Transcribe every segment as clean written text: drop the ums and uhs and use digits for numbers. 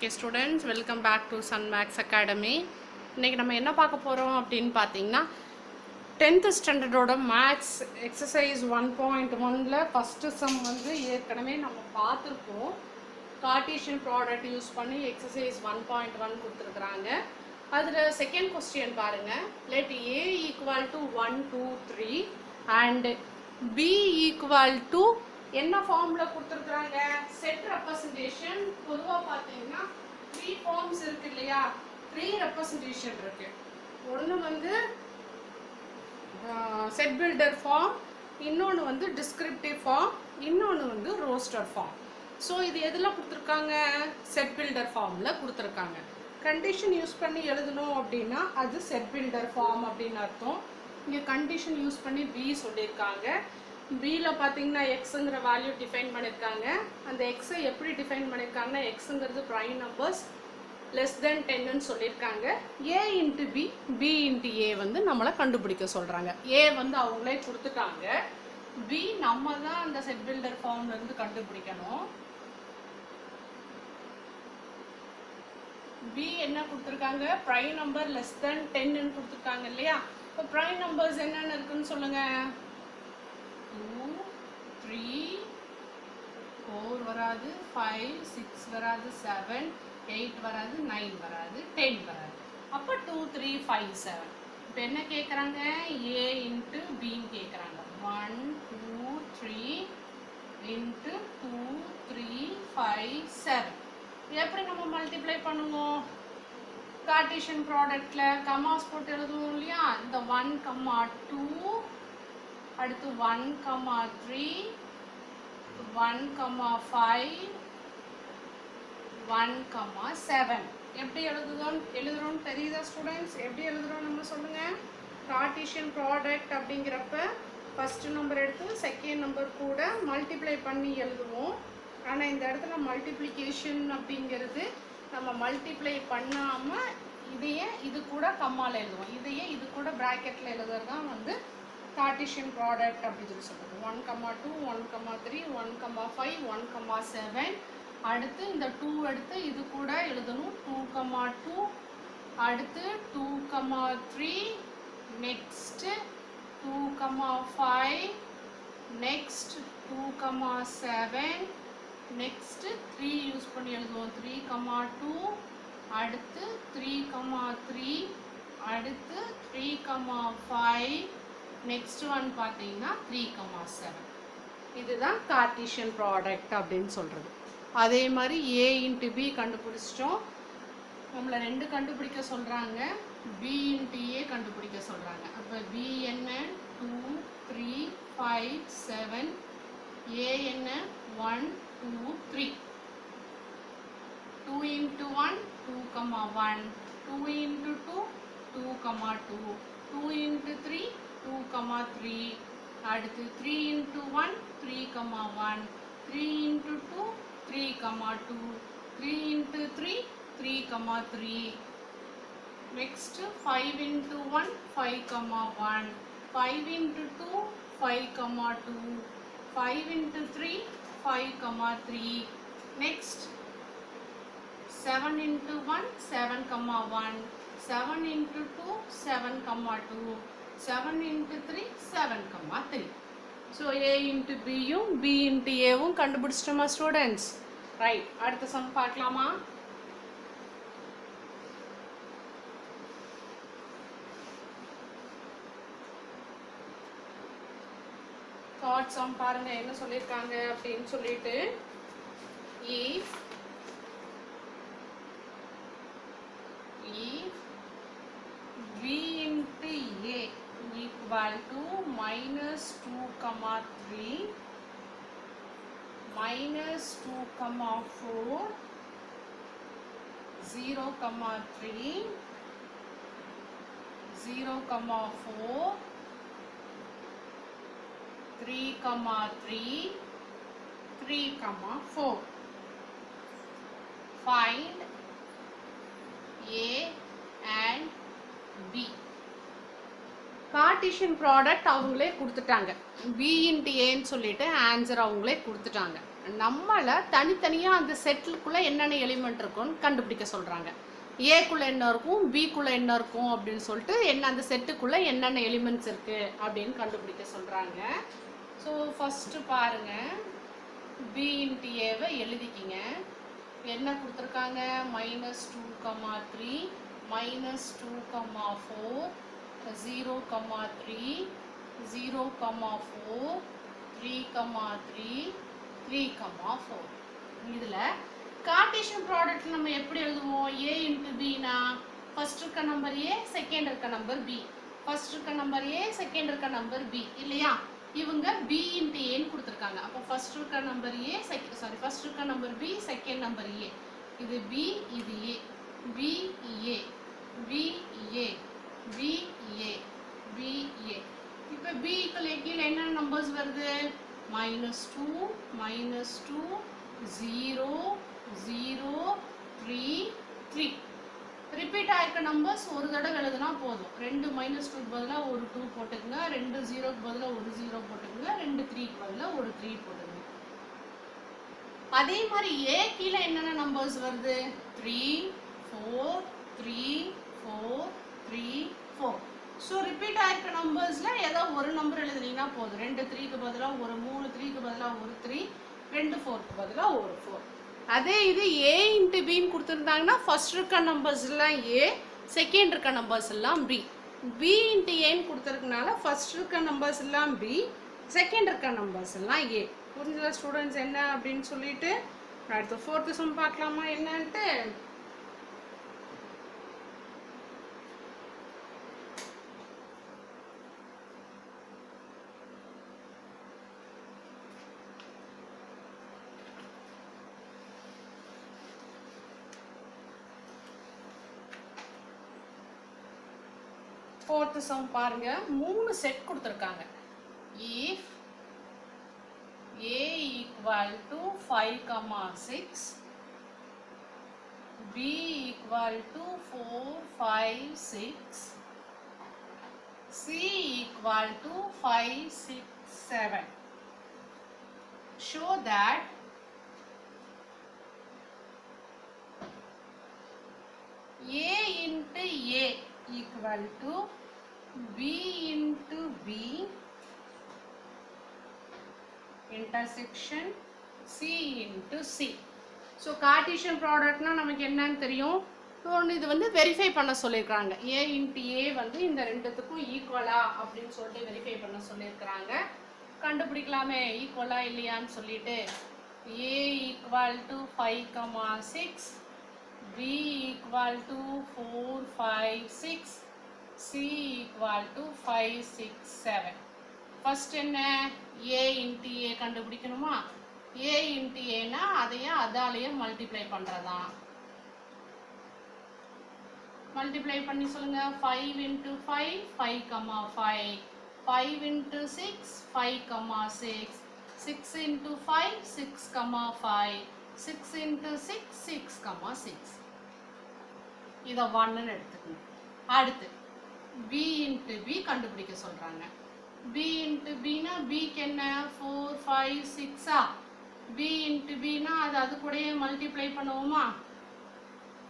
Okay students, welcome back to Sunmax Academy. இன்னைக்கு நம்ம என்ன பார்க்க போறோம் அப்படினு பாத்தீங்கன்னா 10th ஸ்டாண்டர்டோட மேத்ஸ் எக்சர்சைஸ் 1.1ல ஃபர்ஸ்ட் சம் வந்து ஏற்கனவே நம்ம பார்த்திருக்கோம். கார்ட்டீசியன் ப்ராடக்ட் யூஸ் பண்ணி எக்சர்சைஸ் 1.1 கொடுத்திருக்காங்க. அதுல செகண்ட் क्वेश्चन பாருங்க. let a equal to 1 2 3 and b equal to என்ன ஃபார்ம்ல கொடுத்திருக்காங்க? Set representation. பொதுவா பாத்தீங்கன்னா 3 ஃபார்ம்ஸ் இருக்கு இல்லையா? 3 ரெப்ரசன்டேஷன் இருக்கு. ஒன்னு வந்து செட் பில்டர் ஃபார்ம், இன்னொன்று வந்து டிஸ்கிரிப்டிவ் ஃபார்ம், இன்னொன்று வந்து ரோஸ்டர் ஃபார்ம். ஸோ இது எதில் கொடுத்துருக்காங்க? செட் பில்டர் ஃபார்மில் கொடுத்துருக்காங்க. கண்டிஷன் யூஸ் பண்ணி எழுதணும் அப்படின்னா அது செட் பில்டர் ஃபார்ம் அப்படின்னு அர்த்தம். இங்கே கண்டிஷன் யூஸ் பண்ணி பி சொல்லியிருக்காங்க. பியில் பார்த்தீங்கன்னா எக்ஸுங்கிற வேல்யூ டிஃபைன் பண்ணியிருக்காங்க. அந்த எக்ஸை எப்படி டிஃபைன் பண்ணியிருக்காங்கன்னா எக்ஸுங்கிறது ப்ரைம் நம்பர்ஸ் லெஸ் தென் 10ன்னு சொல்லியிருக்காங்க. A into B, B into ஏ வந்து நம்மளை கண்டுபிடிக்க சொல்கிறாங்க. ஏ வந்து அவங்களே கொடுத்துட்டாங்க, பி நம்ம தான் அந்த செட் பில்டர் ஃபார்ம்லேருந்து கண்டுபிடிக்கணும். பி என்ன கொடுத்துருக்காங்க? ப்ரைம் நம்பர் லெஸ் தென் 10ன்னு கொடுத்துருக்காங்க இல்லையா? இப்போ ப்ரைம் நம்பர்ஸ் என்னென்ன இருக்குன்னு சொல்லுங்கள். 2 3 4 வராது, 5 6 வராது, 7 8 வராது, 9 வராது, 10 வராது. அப்போ 2 3 5 7. இப்போ என்ன கேட்குறாங்க? ஏ இன்ட்டு பின்னு கேட்குறாங்க. 1 2 3 இன்ட்டு 2 3 5 7. எப்படி நம்ம மல்டிப்ளை பண்ணுவோம்? கார்ட்டீசியன் ப்ராடக்டில் கமாஸ் போட்டு எழுதுவோம் இல்லையா? இந்த 1 2 அடுத்து 1 3 1 5 1 7. எப்படி எழுதுறோம்னு தெரியுதா ஸ்டூடெண்ட்ஸ்? எப்படி எழுதுறோம் நம்ம சொல்லுங்க. கார்ட்டீசியன் ப்ராடக்ட் அப்படிங்கிறப்ப ஃபர்ஸ்ட் நம்பர் எடுத்து செகண்ட் நம்பர் கூட மல்டிப்ளை பண்ணி எழுதுவோம். ஆனால் இந்த இடத்துல மல்டிப்ளிகேஷன் அப்படிங்கிறது நம்ம மல்டிப்ளை பண்ணாமல் இதையே இது கூட கம்மால் எழுதுவோம். இதையே இது கூட ப்ராக்கெட்டில் எழுதுறது தான் வந்து கார்ட்டீசியன் ப்ராடக்ட் அப்படின்னு சொல்லுது. 1 2 1 3 1 5 1 7. அடுத்து இந்த 2 எடுத்து இது கூட எழுதணும். 2 2 அடுத்து 2 3 நெக்ஸ்ட் 2 5 நெக்ஸ்ட் 2 7 நெக்ஸ்ட் 3 யூஸ் பண்ணி எழுதுவோம். 3 2 அடுத்து 3 3 அடுத்து 3 5 நெக்ஸ்ட் ஒன் பார்த்தீங்கன்னா 3 7. இதுதான் கார்ட்டீசியன் ப்ராடக்ட் அப்படின்னு சொல்கிறது. அதே மாதிரி ஏ இன்ட்டு பி கண்டுபிடிச்சிட்டோம். நம்மளை 2 கண்டுபிடிக்க சொல்கிறாங்க, பி இன்ட்டு ஏ கண்டுபிடிக்க சொல்கிறாங்க. அப்போ பி என்ன? 2 3 5 7. ஏ என்ன? 1 2 3. 2 இன்ட்டு 1 2 1. 2 இன்ட்டு 2 2 2. 2 இன்ட்டு 3 2 3. அடுத்து 3 into 1 3 1. 3 into 2 3 2. 3 into 3 3 3. Next 5 into 1 5 1. 5 into 2 5 2. 5 into 3 5 3. Next 7 into 1 7 1. 7 into 2 7 2. 7 into 3 7 3. So A into பியும் பி இன்ட்டு ஏவும் கண்டுபிடிச்சிட்டோமா ஸ்டூடெண்ட்ஸ்? ரைட். அடுத்த சம் பார்க்கலாமா? தாட் சம் பாருங்க என்ன சொல்லியிருக்காங்க அப்படின்னு சொல்லிட்டு. if b into a equal to minus 2 3 minus 2 4 0 3 0 4 3 3 3 4. Find a and b. Cartesian product அவங்களே கொடுத்துட்டாங்க, பி இன்ட்டு ஏன்னு சொல்லிட்டு ஆன்சர் அவங்களே கொடுத்துட்டாங்க. நம்மளை தனித்தனியாக அந்த செட்டுக்குள்ளே என்னென்ன எலிமெண்ட் இருக்குன்னு கண்டுபிடிக்க சொல்கிறாங்க. ஏக்குள்ளே என்ன இருக்கும், பிக்குள்ளே என்ன இருக்கும் அப்படின்னு சொல்லிட்டு அந்த செட்டுக்குள்ளே என்னென்ன எலிமெண்ட்ஸ் இருக்குது அப்படின்னு கண்டுபிடிக்க சொல்கிறாங்க. ஸோ ஃபஸ்ட்டு பாருங்கள், பி இன்ட்டு ஏவை எழுதிக்கிங்க. என்ன கொடுத்துருக்காங்க, -2,3 -2,4 0,3 0,4 3,3 3,4. இதில் கார்ட்டீசியன் ப்ராடக்ட் நம்ம எப்படி எழுதுவோம், ஏ இன்ட்டு பினா ஃபர்ஸ்ட் இருக்க நம்பர் ஏ, செகண்ட் இருக்க நம்பர் பி, ஃபர்ஸ்ட் இருக்க நம்பர் ஏ, செகண்ட் இருக்க நம்பர் பி இல்லையா. இவங்க பி இன்ட்டு ஏன்னு கொடுத்துருக்காங்க. அப்போ ஃபர்ஸ்ட் இருக்க நம்பர் ஏ, ஃபர்ஸ்ட் இருக்க number B, second number A. இது பி, இது A, B A, B A, B A, B A. இப்போ பிக்கு கீழே என்ன நம்பர்ஸ் வருது, -2 -2 0 0 3 3. ரிப்பீட் ஆகிருக்க நம்பர்ஸ் ஒரு தடவை எழுதுனா போதும். 2 -2க்கு பதிலாக ஒரு 2 போட்டுக்குங்க, 2 0க்கு பதிலாக ஒரு 0 போட்டுக்குங்க, 2 3க்கு பதிலாக ஒரு 3 போட்டுக்குங்க. அதே மாதிரி ஏ கீழே என்னென்ன நம்பர்ஸ் வருது, 3 4 3 4 3 4. ஸோ ரிப்பீட் ஆகிருக்க நம்பர்ஸில் ஏதோ ஒரு நம்பர் எழுதுனீங்கன்னா போதும். 2 3க்கு பதிலாக ஒரு 3, 3க்கு பதிலாக ஒரு 3, 2 4க்கு பதிலாக ஒரு 4. அதே இது ஏ இன்ட்டு பின்னு கொடுத்துருந்தாங்கன்னா ஃபர்ஸ்ட் இருக்க நம்பர்ஸ் எல்லாம் ஏ, செகண்ட் இருக்க நம்பர்ஸ் எல்லாம் பி. பி இன்ட்டு ஏன்னு கொடுத்துருக்கனால ஃபர்ஸ்ட் இருக்க நம்பர்ஸ் எல்லாம் பி, செகண்ட் இருக்க நம்பர்ஸ் எல்லாம் ஏ. புரிஞ்சதா ஸ்டூடெண்ட்ஸ் என்ன அப்படின்னு சொல்லிட்டு அடுத்து 4th சம் பார்க்கலாமா என்னன்ட்டு. ஃபோர்த்து சம் பாருங்க, 3 செட் கொடுத்துருக்காங்க. If a equal to 5,6, b equal to 4, 5, 6, c equal to 5, 6, 7. Show that a into a equal to b into b intersection c into c. So Cartesian ப்ராடக்ட்னா நமக்கு என்னன்னு தெரியும். So இது வந்து வெரிஃபை பண்ண சொல்லியிருக்காங்க. ஏ இன்ட்டு ஏ வந்து இந்த ரெண்டுத்துக்கும் ஈக்குவலா அப்படின்னு சொல்லிட்டு வெரிஃபை பண்ண சொல்லியிருக்கிறாங்க. கண்டுபிடிக்கலாமே ஈக்குவலா இல்லையான்னு சொல்லிட்டு. ஏ equal to 5,6, b equal to 4, 5, 6, c equal to 5, 6, 7. First என்ன, a into a கண்டுபிடிக்கணுமா. a into ஏன்னா அதையும் அதாலேயே மல்டிப்ளை பண்ணுறதான். மல்டிப்ளை பண்ணி சொல்லுங்க. 5 இன்ட்டு 5 5,5, 5 இன்ட்டு 6 5,6, 6 இன்ட்டு 5 6,5, 6 into 6 6,6. இதை 1ன்னு எடுத்துக்கணும். அடுத்து b into b கண்டுபிடிக்க சொல்றாங்க. b into b னா b க்கு என்ன 4 5 6 b into b னா அது கூடயே மல்டிப்ளை பண்ணுவோமா.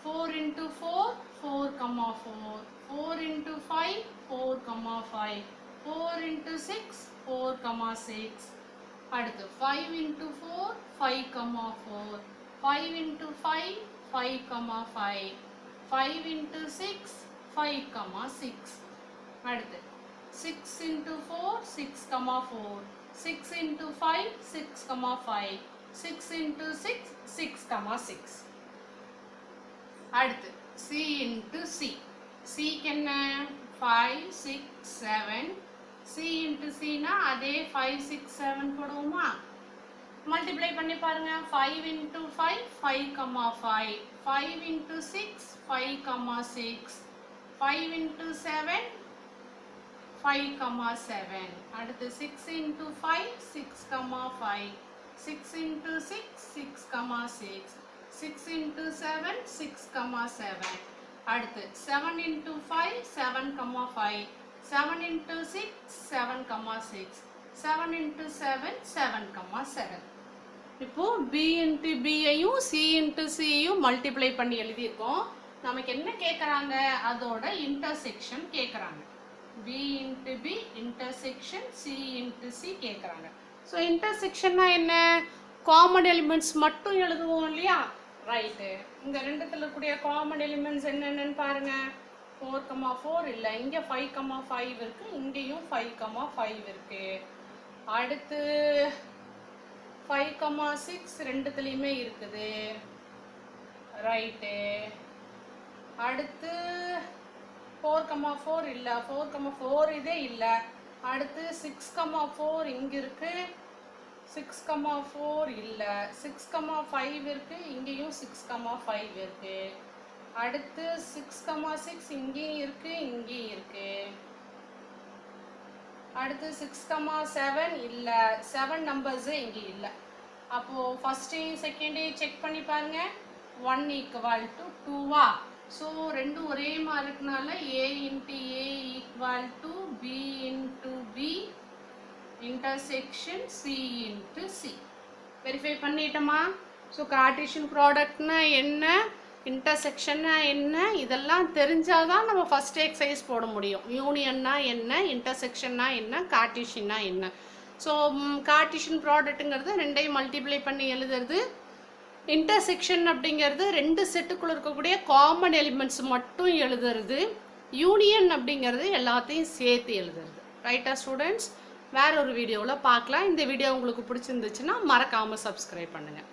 4 into 4 4,4, 4 into 5 4,5, 4 into 6 4,6. அடுத்து 5 into 4 5,4, 5 into 5 5,5, 5 into 6 5,6. அடுத்து 6 into 4 6,4, 6 into 5 6,5, 6 into 6 6,6. அடுத்து c into c. c க்கு என்ன 5 6 7. c into c னா அதே 5 6 7 போடுவோமா. மல்டிப்ளை பண்ணி பாருங்க. 5 into 5 5,5, 5 into 6 5,6, 5 into 7 5,7. அடுத்து 6 into 5 6,5, 6 into 6 6,6, 6 into 7 6,7. அடுத்து 7 into 5 7,5, 7 into 6 7,6 7 into 7 7,7. இப்போ b into b ஐயும் c into c ஐயும் மல்டிப்ளை பண்ணி எழுதியிருக்கோம். நமக்கு என்ன கேட்குறாங்க, அதோட இன்டர்செக்ஷன் கேட்குறாங்க. b into b intersection c into c கேட்குறாங்க. ஸோ இன்டர்செக்ஷன்னா என்ன, காமன் எலிமெண்ட்ஸ் மட்டும் எழுதுவோம் இல்லையா, ரைட்டு. இந்த ரெண்டுத்தில் இருக்கக்கூடிய காமன் எலிமெண்ட்ஸ் என்னென்னு பாருங்க. 4,4 இல்லை, இங்கே 5,5 இருக்கு, இங்கேயும் 5,5 இருக்கு. அடுத்து 5,6 ரெண்டுத்துலேயுமே இருக்குது, ரைட்டு. அடுத்து 4,4 இல்லை, 4,4 இதே இல்லை. அடுத்து 6,4 இங்கே இருக்கு, 6,4 இல்லை, 6,5 இருக்கு, இங்கேயும் 6,5 இருக்கு. அடுத்து 6,6 இங்கேயும் இருக்கு, இங்கேயும் இருக்கு. அடுத்து 6,7 இல்லை, 7 நம்பர்ஸு இங்கே இல்லை. அப்போது ஃபஸ்ட்டையும் செகண்டையும் செக் பண்ணி பாருங்க. 1 = 2வா? ஸோ ரெண்டும் ஒரே மாதிரி இருக்கனால a into a = b into b intersection c into c. Verify பண்ணிட்டோமா? ஸோ கார்ட்டீசியன் ப்ராடக்ட்னா என்ன, இன்டர்செக்ஷன்னா என்ன, இதெல்லாம் தெரிஞ்சால் தான் நம்ம ஃபஸ்ட் எக்ஸசைஸ் போட முடியும். யூனியன்னா என்ன, இன்டர்செக்ஷன்னா என்ன, கார்ட்டீசியன்னா என்ன. ஸோ கார்ட்டீசியன் ப்ராடக்ட்டுங்கிறது ரெண்டையும் மல்டிப்ளை பண்ணி எழுதுறது. இன்டர்செக்ஷன் அப்படிங்கிறது ரெண்டு செட்டுக்குள்ளே இருக்கக்கூடிய காமன் எலிமெண்ட்ஸ் மட்டும் எழுதுறது. யூனியன் அப்படிங்கிறது எல்லாத்தையும் சேர்த்து எழுதுறது. ரைட்டா ஸ்டூடெண்ட்ஸ்? வேற ஒரு வீடியோவில் பார்க்கலாம். இந்த வீடியோ உங்களுக்கு பிடிச்சிருந்துச்சுன்னா மறக்காமல் சப்ஸ்கிரைப் பண்ணுங்கள்.